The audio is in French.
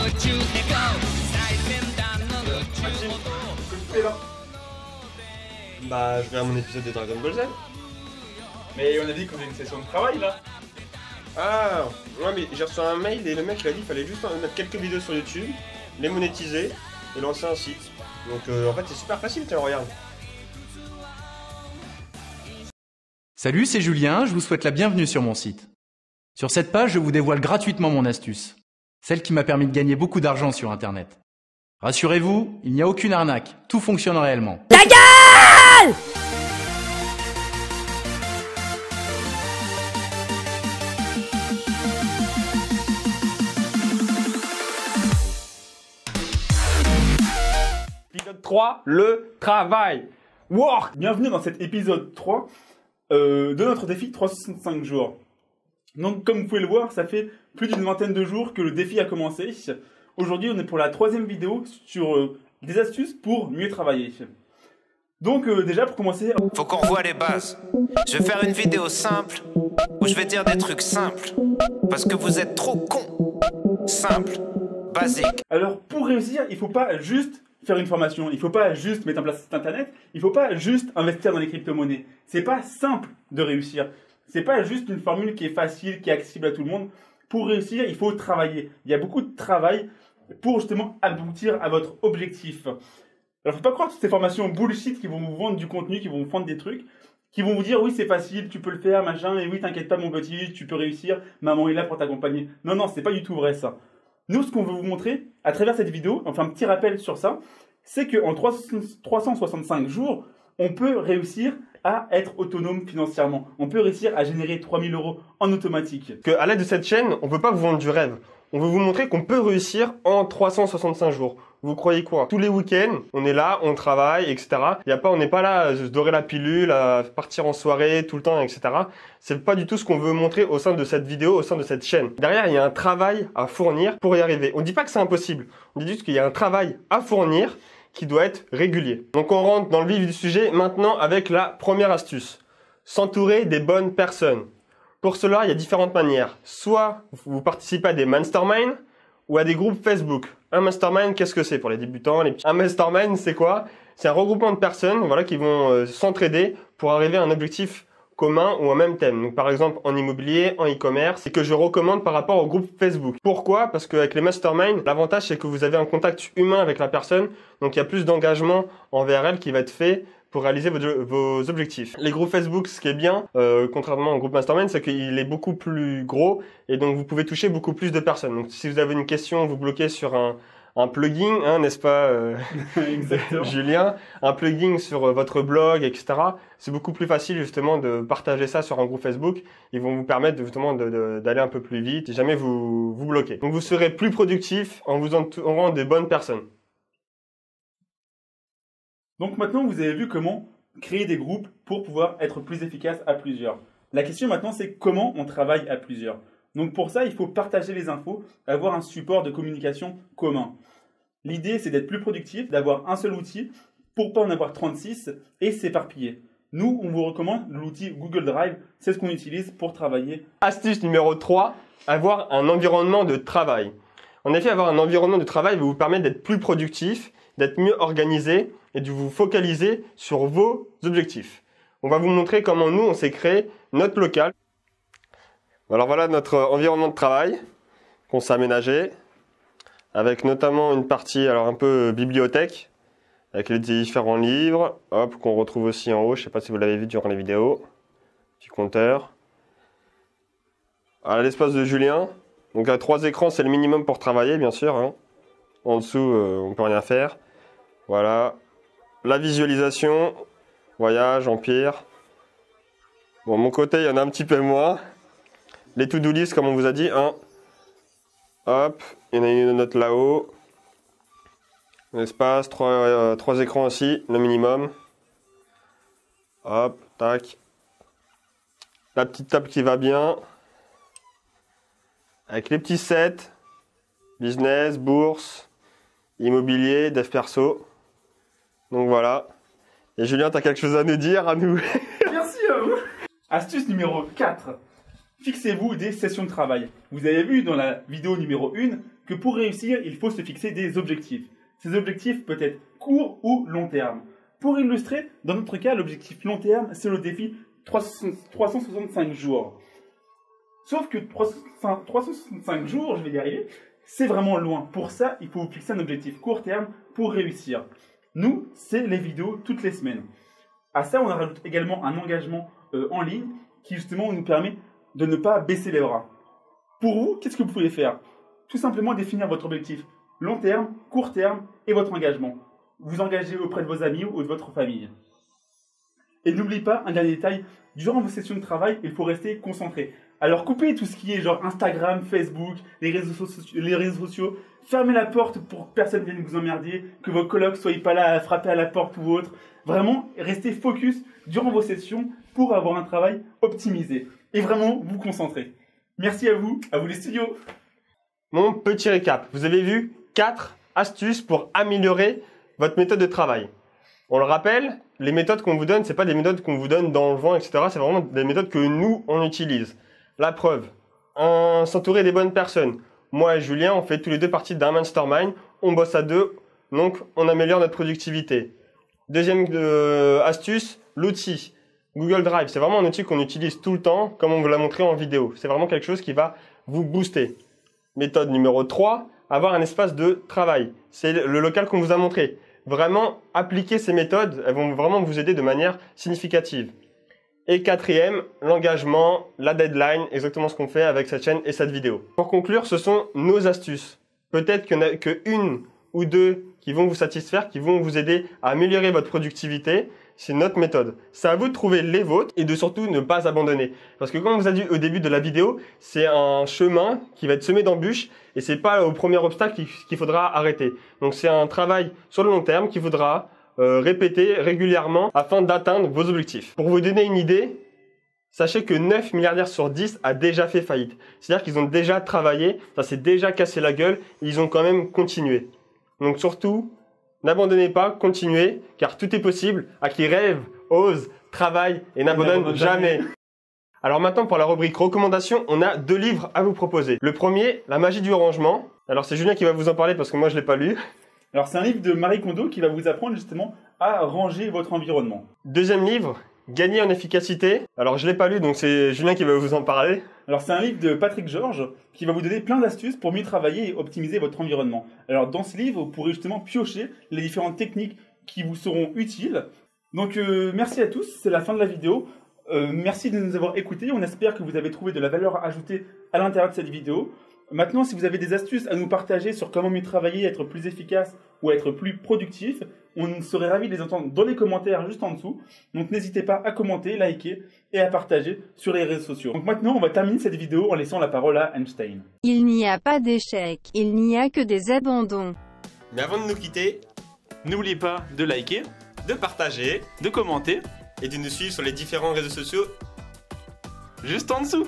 Maxime, qu'est-ce que tu fais là? Bah, je regarde mon épisode de Dragon Ball Z. Mais on a dit qu'on avait une session de travail là. Ah, ouais, mais j'ai reçu un mail et le mec il a dit qu'il fallait juste mettre quelques vidéos sur YouTube, les monétiser et lancer un site. Donc en fait, c'est super facile, tiens, regarde. Salut, c'est Julien, je vous souhaite la bienvenue sur mon site. Sur cette page, je vous dévoile gratuitement mon astuce, celle qui m'a permis de gagner beaucoup d'argent sur Internet. Rassurez-vous, il n'y a aucune arnaque, tout fonctionne réellement. Ta gueule! Épisode 3, le travail. Work. Bienvenue dans cet épisode 3 de notre défi 365 jours. Donc comme vous pouvez le voir, ça fait plus d'une vingtaine de jours que le défi a commencé. Aujourd'hui, on est pour la 3e vidéo sur des astuces pour mieux travailler. Donc déjà pour commencer... Faut qu'on revoie les bases. Je vais faire une vidéo simple où je vais dire des trucs simples. Parce que vous êtes trop cons. Simple, basique. Alors pour réussir, il faut pas juste faire une formation, il faut pas juste mettre en place un site internet, il faut pas juste investir dans les crypto-monnaies. C'est pas simple de réussir. C'est pas juste une formule qui est facile, qui est accessible à tout le monde. Pour réussir, il faut travailler. Il y a beaucoup de travail pour justement aboutir à votre objectif. Alors faut pas croire toutes ces formations bullshit qui vont vous vendre du contenu, qui vont vous vendre des trucs, qui vont vous dire oui c'est facile, tu peux le faire, machin, et oui t'inquiète pas mon petit, tu peux réussir, maman est là pour t'accompagner. Non, non, c'est pas du tout vrai ça. Nous, ce qu'on veut vous montrer à travers cette vidéo, enfin un petit rappel sur ça, c'est qu'en 365 jours, on peut réussir à être autonome financièrement. On peut réussir à générer 3000 € en automatique. À l'aide de cette chaîne, on peut pas vous vendre du rêve. On veut vous montrer qu'on peut réussir en 365 jours. Vous croyez quoi? Tous les week-ends, on est là, on travaille, etc. On n'est pas là à se dorer la pilule, à partir en soirée tout le temps, etc. C'est pas du tout ce qu'on veut montrer au sein de cette vidéo, au sein de cette chaîne. Derrière, il y a un travail à fournir pour y arriver. On ne dit pas que c'est impossible. On dit juste qu'il y a un travail à fournir qui doit être régulier. Donc on rentre dans le vif du sujet maintenant avec la première astuce. S'entourer des bonnes personnes. Pour cela, il y a différentes manières. Soit vous participez à des masterminds ou à des groupes Facebook. Un mastermind, qu'est-ce que c'est pour les débutants, les petits... Un mastermind, c'est quoi? C'est un regroupement de personnes, voilà, qui vont s'entraider pour arriver à un objectif commun ou un même thème. Donc par exemple en immobilier, en e-commerce, et que je recommande par rapport au groupe Facebook. Pourquoi? Parce qu'avec les masterminds, l'avantage c'est que vous avez un contact humain avec la personne, donc il y a plus d'engagement envers elle qui va être fait pour réaliser vos objectifs. Les groupes Facebook, ce qui est bien, contrairement au groupe mastermind, c'est qu'il est beaucoup plus gros et donc vous pouvez toucher beaucoup plus de personnes. Donc si vous avez une question, vous bloquez sur un plugin, hein, n'est-ce pas Julien, un plugin sur votre blog, etc. C'est beaucoup plus facile justement de partager ça sur un groupe Facebook. Ils vont vous permettre justement d'aller un peu plus vite si jamais vous bloquez. Donc vous serez plus productif en vous entourant des bonnes personnes. Donc maintenant, vous avez vu comment créer des groupes pour pouvoir être plus efficace à plusieurs. La question maintenant, c'est comment on travaille à plusieurs. Donc pour ça, il faut partager les infos, avoir un support de communication commun. L'idée, c'est d'être plus productif, d'avoir un seul outil pour pas en avoir 36 et s'éparpiller. Nous, on vous recommande l'outil Google Drive, c'est ce qu'on utilise pour travailler. Astuce numéro 3, avoir un environnement de travail. En effet, avoir un environnement de travail va vous permettre d'être plus productif, d'être mieux organisé et de vous focaliser sur vos objectifs. On va vous montrer comment nous, on s'est créé notre local. Alors voilà notre environnement de travail qu'on s'est aménagé, avec notamment une partie alors un peu bibliothèque, avec les différents livres, hop, qu'on retrouve aussi en haut, je ne sais pas si vous l'avez vu durant les vidéos, petit compteur. Voilà l'espace de Julien, donc à 3 écrans c'est le minimum pour travailler bien sûr, hein. En dessous on ne peut rien faire. Voilà, la visualisation, voyage, empire. Bon, mon côté, il y en a un petit peu moins. Les to-do list, comme on vous a dit, hein. Hop, il y en a une autre là-haut. L'espace, 3 écrans aussi, le minimum. Hop, tac. La petite table qui va bien. Avec les petits sets. Business, bourse, immobilier, dev perso. Donc voilà. Et Julien, tu as quelque chose à nous dire, à nous? Merci à vous. Astuce numéro 4. Fixez-vous des sessions de travail. Vous avez vu dans la vidéo numéro 1 que pour réussir, il faut se fixer des objectifs. Ces objectifs peuvent être courts ou long terme. Pour illustrer, dans notre cas, l'objectif long terme, c'est le défi 365 jours. Sauf que 365 jours, je vais y arriver, c'est vraiment loin. Pour ça, il faut vous fixer un objectif court terme pour réussir. Nous, c'est les vidéos toutes les semaines. À ça, on rajoute également un engagement en ligne qui justement nous permet de ne pas baisser les bras. Pour vous, qu'est-ce que vous pouvez faire? Tout simplement définir votre objectif long terme, court terme et votre engagement. Vous engagez auprès de vos amis ou de votre famille. Et n'oubliez pas un dernier détail, durant vos sessions de travail, il faut rester concentré. Alors coupez tout ce qui est genre Instagram, Facebook, les réseaux sociaux, fermez la porte pour que personne ne vienne vous emmerder, que vos colocs ne soient pas là à frapper à la porte ou autre. Vraiment, restez focus durant vos sessions pour avoir un travail optimisé. Et vraiment, vous concentrer. Merci à vous les studios. Mon petit récap, vous avez vu 4 astuces pour améliorer votre méthode de travail. On le rappelle, les méthodes qu'on vous donne, ce n'est pas des méthodes qu'on vous donne dans le vent, etc. C'est vraiment des méthodes que nous, on utilise. La preuve, s'entourer des bonnes personnes. Moi et Julien, on fait tous les deux partie d'un mastermind, on bosse à deux, donc on améliore notre productivité. Deuxième astuce, l'outil. Google Drive, c'est vraiment un outil qu'on utilise tout le temps, comme on vous l'a montré en vidéo. C'est vraiment quelque chose qui va vous booster. Méthode numéro 3, avoir un espace de travail. C'est le local qu'on vous a montré. Vraiment, appliquer ces méthodes, elles vont vraiment vous aider de manière significative. Et quatrième, l'engagement, la deadline, exactement ce qu'on fait avec cette chaîne et cette vidéo. Pour conclure, ce sont nos astuces. Peut-être qu'il n'y en a qu'une ou deux qui vont vous satisfaire, qui vont vous aider à améliorer votre productivité. C'est notre méthode. C'est à vous de trouver les vôtres et de surtout ne pas abandonner. Parce que comme on vous a dit au début de la vidéo, c'est un chemin qui va être semé d'embûches et c'est pas au premier obstacle qu'il faudra arrêter. Donc c'est un travail sur le long terme qu'il faudra répéter régulièrement afin d'atteindre vos objectifs. Pour vous donner une idée, sachez que 9 milliardaires sur 10 a déjà fait faillite. C'est-à-dire qu'ils ont déjà travaillé, ça s'est déjà cassé la gueule et ils ont quand même continué. Donc surtout, n'abandonnez pas, continuez, car tout est possible à qui rêve, ose, travaille et n'abandonne jamais. Alors maintenant, pour la rubrique recommandations, on a 2 livres à vous proposer. Le premier, La magie du rangement. Alors c'est Julien qui va vous en parler parce que moi je ne l'ai pas lu. Alors c'est un livre de Marie Kondo qui va vous apprendre justement à ranger votre environnement. Deuxième livre, Gagner en efficacité. Alors je ne l'ai pas lu, donc c'est Julien qui va vous en parler. Alors c'est un livre de Patrick Georges qui va vous donner plein d'astuces pour mieux travailler et optimiser votre environnement. Alors dans ce livre, vous pourrez justement piocher les différentes techniques qui vous seront utiles. Donc merci à tous, c'est la fin de la vidéo. Merci de nous avoir écoutés, on espère que vous avez trouvé de la valeur ajoutée à l'intérieur de cette vidéo. Maintenant, si vous avez des astuces à nous partager sur comment mieux travailler, être plus efficace ou être plus productif, on serait ravis de les entendre dans les commentaires juste en dessous. Donc n'hésitez pas à commenter, liker et à partager sur les réseaux sociaux. Donc maintenant, on va terminer cette vidéo en laissant la parole à Einstein. Il n'y a pas d'échec, il n'y a que des abandons. Mais avant de nous quitter, N'oubliez pas de liker, de partager de commenter, et de nous suivre sur les différents réseaux sociaux juste en dessous.